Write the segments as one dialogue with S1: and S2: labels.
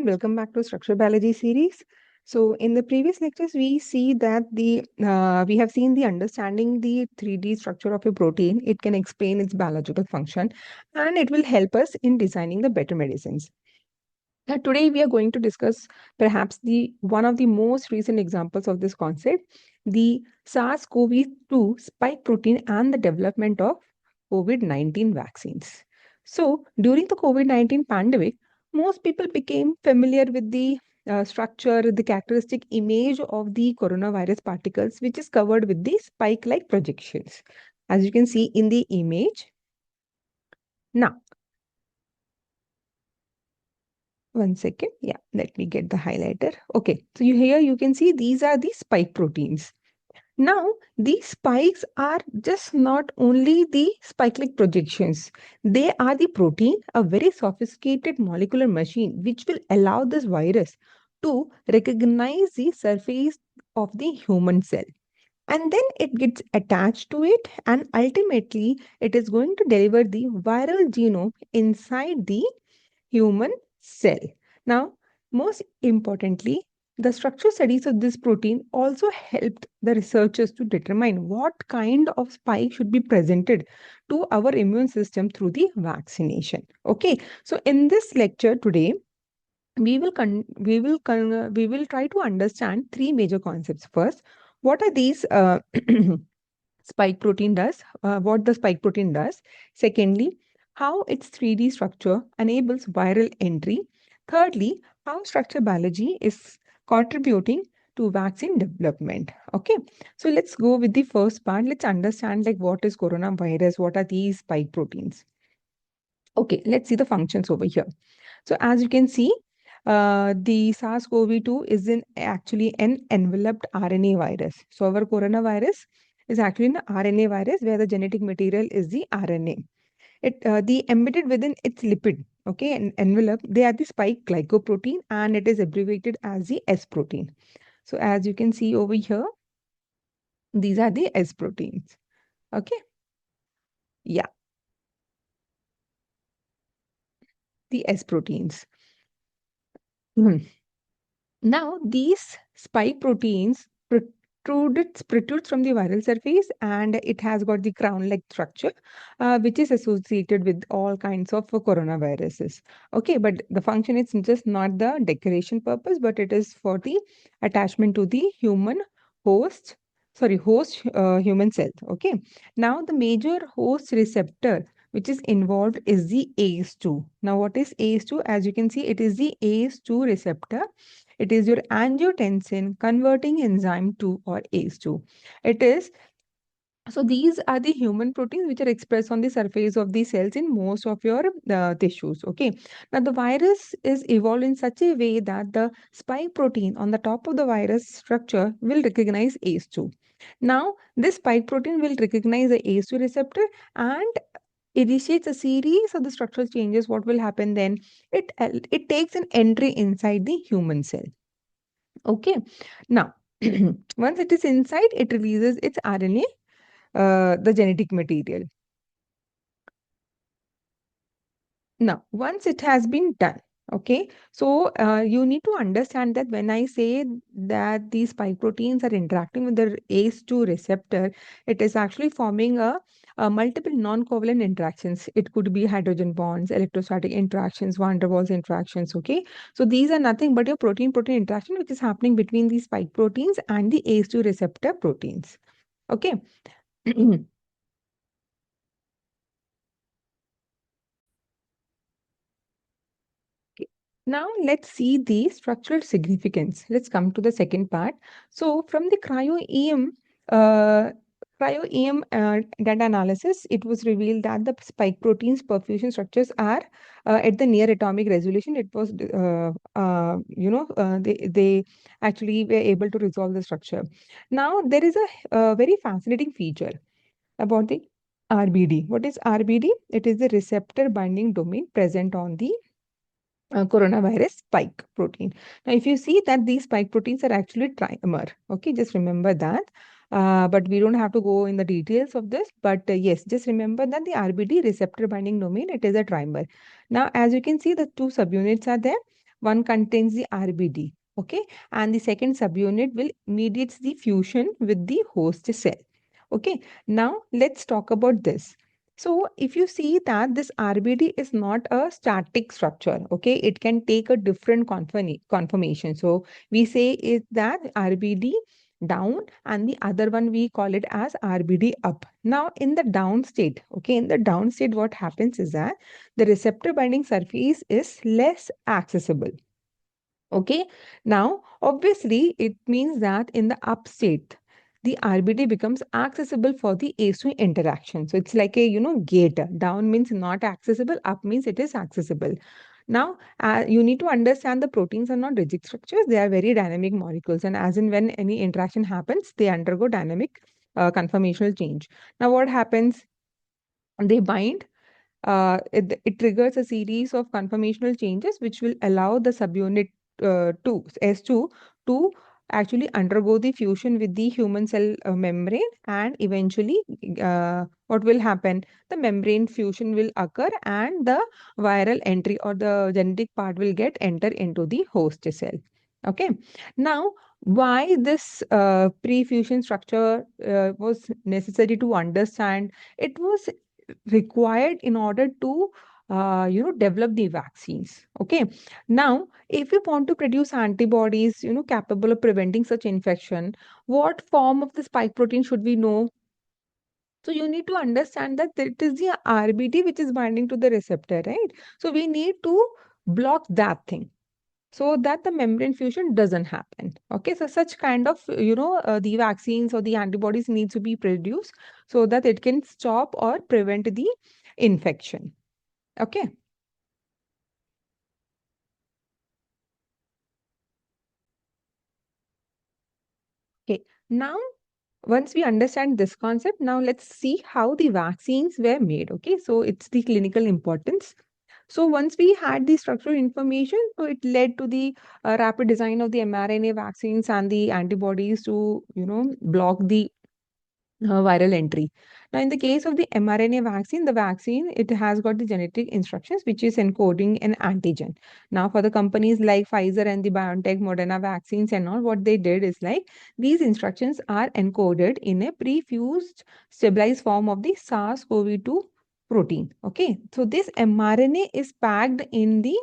S1: welcome back to Structural Biology series. So in the previous lectures, we see that we have seen the understanding the 3D structure of a protein. It can explain its biological function, and it will help us in designing the better medicines. Now, today we are going to discuss perhaps the one of the most recent examples of this concept, the SARS-CoV-2 spike protein and the development of COVID-19 vaccines. So, during the COVID-19 pandemic, most people became familiar with the structure, the characteristic image of the coronavirus particles, which is covered with the spike-like projections, as you can see in the image. Now, one second. Yeah, let me get the highlighter. Okay, so here you can see these are the spike proteins. Now, these spikes are just not only the spike-like projections. They are the protein, a very sophisticated molecular machine which will allow this virus to recognize the surface of the human cell. And then it gets attached to it, and ultimately it is going to deliver the viral genome inside the human cell. Now, most importantly, the structural studies of this protein also helped the researchers to determine what kind of spike should be presented to our immune system through the vaccination. Okay, so in this lecture today, we will try to understand three major concepts. First, what are these spike protein does, what the spike protein does. Secondly, how its 3D structure enables viral entry. Thirdly, how structural biology is contributing to vaccine development. Okay, so let's go with the first part. Let's understand like what is coronavirus, what are these spike proteins. Okay, let's see the functions over here. So as you can see, the SARS-CoV-2 is actually an enveloped RNA virus. So our coronavirus is actually an RNA virus where the genetic material is the RNA. The embedded within its lipid, okay, an envelope, they are the spike glycoprotein and it is abbreviated as the S protein. So as you can see over here, these are the S proteins. Okay. Yeah, the S proteins. Now, these spike proteins protrudes from the viral surface and it has got the crown-like structure, which is associated with all kinds of coronaviruses. Okay, but the function is just not the decoration purpose, but it is for the attachment to the host human cells. Okay, now the major host receptor which is involved is the ACE2. Now, what is ACE2? As you can see, it is the ACE2 receptor. It is your angiotensin converting enzyme 2 or ACE2. It is so these are the human proteins which are expressed on the surface of the cells in most of your tissues. Okay. Now the virus is evolved in such a way that the spike protein on the top of the virus structure will recognize ACE2. Now this spike protein will recognize the ACE2 receptor and initiates a series of the structural changes. What will happen then? It takes an entry inside the human cell. Okay. Now, once it is inside, it releases its RNA, the genetic material. Now, once it has been done, okay, so you need to understand that when I say that these spike proteins are interacting with the ACE2 receptor, it is actually forming a multiple non-covalent interactions. It could be hydrogen bonds, electrostatic interactions, van der Waals interactions, okay. So these are nothing but your protein-protein interaction which is happening between these spike proteins and the ACE2 receptor proteins, okay. Now let's see the structural significance. Let's come to the second part. So from the uh, cryo-EM data analysis, it was revealed that the spike proteins perfusion structures are at the near atomic resolution. It was, they actually were able to resolve the structure. Now there is a very fascinating feature about the RBD. What is RBD? It is the receptor binding domain present on the coronavirus spike protein. Now, if you see that these spike proteins are actually trimer, okay, just remember that. But we don't have to go in the details of this. But yes, just remember that the RBD receptor binding domain, it is a trimer. Now, as you can see, the two subunits are there. one contains the RBD, okay, and the second subunit will mediates the fusion with the host cell. Okay, now let's talk about this. So if you see that this RBD is not a static structure, okay, it can take a different conformation. So we say is that RBD down and the other one we call it as RBD up. Now in the down state, okay, in the down state what happens is that the receptor binding surface is less accessible. Okay, now obviously it means that in the up state, the RBD becomes accessible for the ACE2 interaction. So it's like a gate. Down means not accessible, up means it is accessible. Now you need to understand the proteins are not rigid structures; they are very dynamic molecules, and as in when any interaction happens, they undergo dynamic conformational change. Now what happens? They bind, it triggers a series of conformational changes which will allow the subunit S2 to actually undergo the fusion with the human cell membrane, and eventually what will happen? The membrane fusion will occur and the viral entry or the genetic part will get enter into the host cell. Okay. Now, why this pre-fusion structure was necessary to understand? It was required in order to develop the vaccines. Okay, now if you want to produce antibodies capable of preventing such infection, what form of the spike protein should we know? So you need to understand that it is the RBD which is binding to the receptor, right? So we need to block that thing so that the membrane fusion doesn't happen. Okay, so such kind of the vaccines or the antibodies needs to be produced so that it can stop or prevent the infection. Okay. Okay, now once we understand this concept, now let's see how the vaccines were made. Okay, so it's the clinical importance. So once we had the structural information, so it led to the rapid design of the mRNA vaccines and the antibodies to block the viral entry. Now, in the case of the mRNA vaccine, the vaccine, it has got the genetic instructions, which is encoding an antigen. Now, for the companies like Pfizer and the BioNTech, Moderna vaccines and all, what they did is like these instructions are encoded in a prefused stabilized form of the SARS-CoV-2 protein. Okay, so this mRNA is packed in the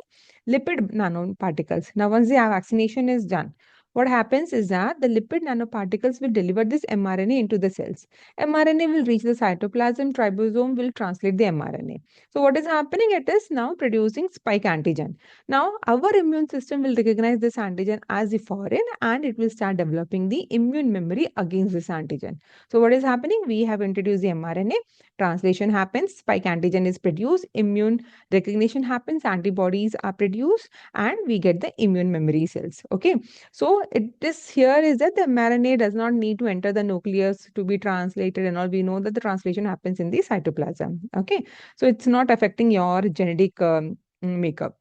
S1: lipid nanoparticles. Now, once the vaccination is done, what happens is that the lipid nanoparticles will deliver this mRNA into the cells. mRNA will reach the cytoplasm, ribosome will translate the mRNA. So what is happening? It is now producing spike antigen. Now our immune system will recognize this antigen as the foreign and it will start developing the immune memory against this antigen. So what is happening? We have introduced the mRNA, translation happens, spike antigen is produced, immune recognition happens, antibodies are produced, and we get the immune memory cells. Okay. So it is here is that the mRNA does not need to enter the nucleus to be translated and all. We know that the translation happens in the cytoplasm. Okay, so it's not affecting your genetic makeup.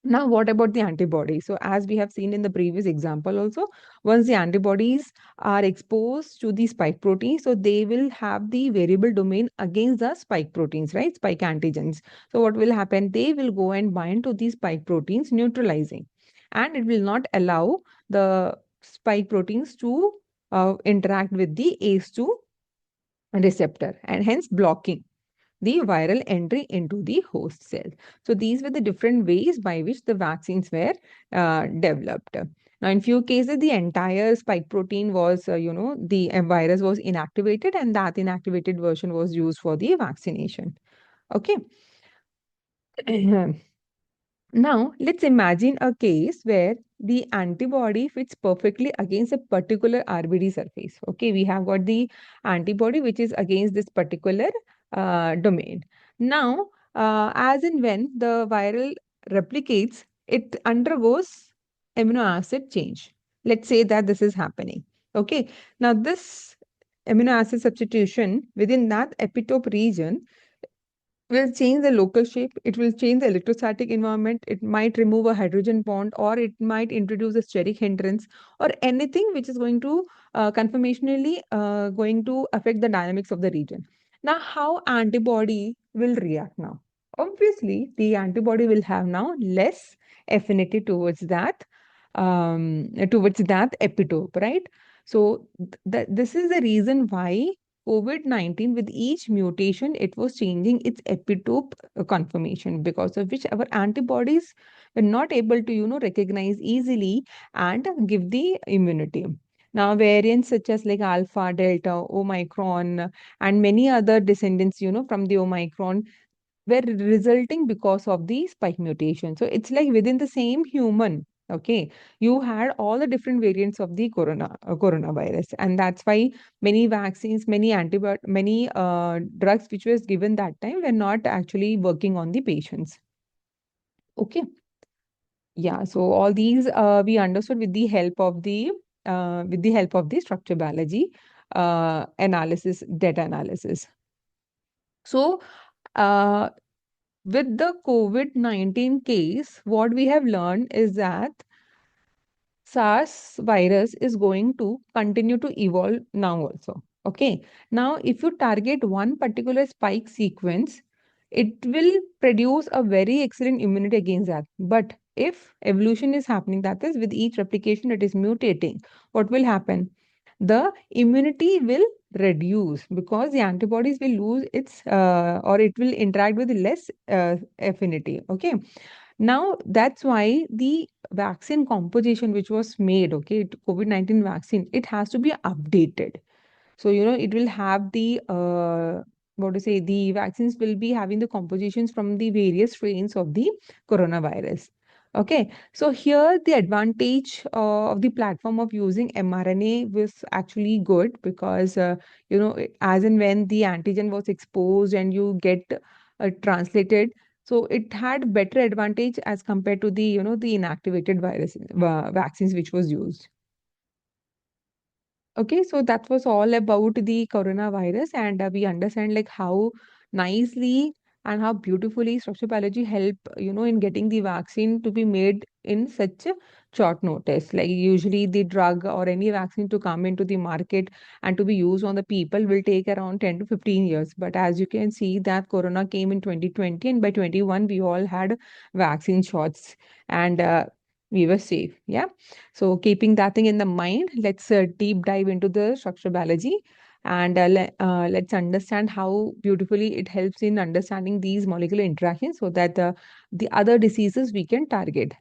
S1: Now, what about the antibody? So, as we have seen in the previous example also, once the antibodies are exposed to the spike protein, so they will have the variable domain against the spike proteins, right? Spike antigens. So, what will happen? They will go and bind to these spike proteins, neutralizing, and it will not allow the spike proteins to interact with the ACE2 receptor and hence blocking the viral entry into the host cell. So these were the different ways by which the vaccines were developed. Now, in few cases, the entire spike protein was, the virus was inactivated and that inactivated version was used for the vaccination. Okay. Now, let's imagine a case where the antibody fits perfectly against a particular RBD surface. Okay, we have got the antibody which is against this particular domain. Now, as and when the viral replicates, it undergoes amino acid change. Let's say that this is happening. Okay, now this amino acid substitution within that epitope region will change the local shape, it will change the electrostatic environment, it might remove a hydrogen bond, or it might introduce a steric hindrance, or anything which is going to conformationally going to affect the dynamics of the region. Now, how antibody will react now? Obviously, the antibody will have now less affinity towards that epitope, right? So this is the reason why COVID-19, with each mutation, it was changing its epitope conformation, because of which our antibodies were not able to, recognize easily and give the immunity. Now, variants such as like alpha, delta, omicron, and many other descendants, from the omicron were resulting because of the spike mutation. So it's like within the same human, okay, you had all the different variants of the coronavirus, and that's why many vaccines, many drugs which was given that time were not actually working on the patients. Okay, yeah. So all these we understood with the help of the structure biology analysis, data analysis. So. Uh, with the COVID-19 case, what we have learned is that SARS virus is going to continue to evolve now also. Okay. Now, if you target one particular spike sequence, it will produce a very excellent immunity against that. But if evolution is happening, that is, with each replication it is mutating, what will happen? The immunity will reduce because the antibodies will lose its or it will interact with less affinity. Okay. Now that's why the vaccine composition which was made, okay, COVID-19 vaccine, it has to be updated. So, it will have the vaccines will be having the compositions from the various strains of the coronavirus. Okay, so here the advantage of the platform of using mRNA was actually good because, as and when the antigen was exposed and you get translated, so it had better advantage as compared to the inactivated virus vaccines which was used. Okay, so that was all about the coronavirus, and we understand like how nicely and how beautifully structural biology help, in getting the vaccine to be made in such a short notice. Like usually the drug or any vaccine to come into the market and to be used on the people will take around 10 to 15 years. But as you can see that Corona came in 2020, and by 21 we all had vaccine shots, and we were safe. Yeah. So keeping that thing in the mind, let's deep dive into the structural biology, and let's understand how beautifully it helps in understanding these molecular interactions so that the other diseases we can target.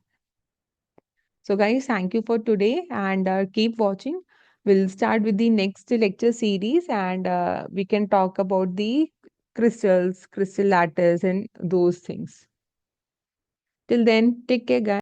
S1: So guys, thank you for today, and keep watching. We'll start with the next lecture series, and we can talk about the crystals, crystal lattice, and those things. Till then, take care, guys.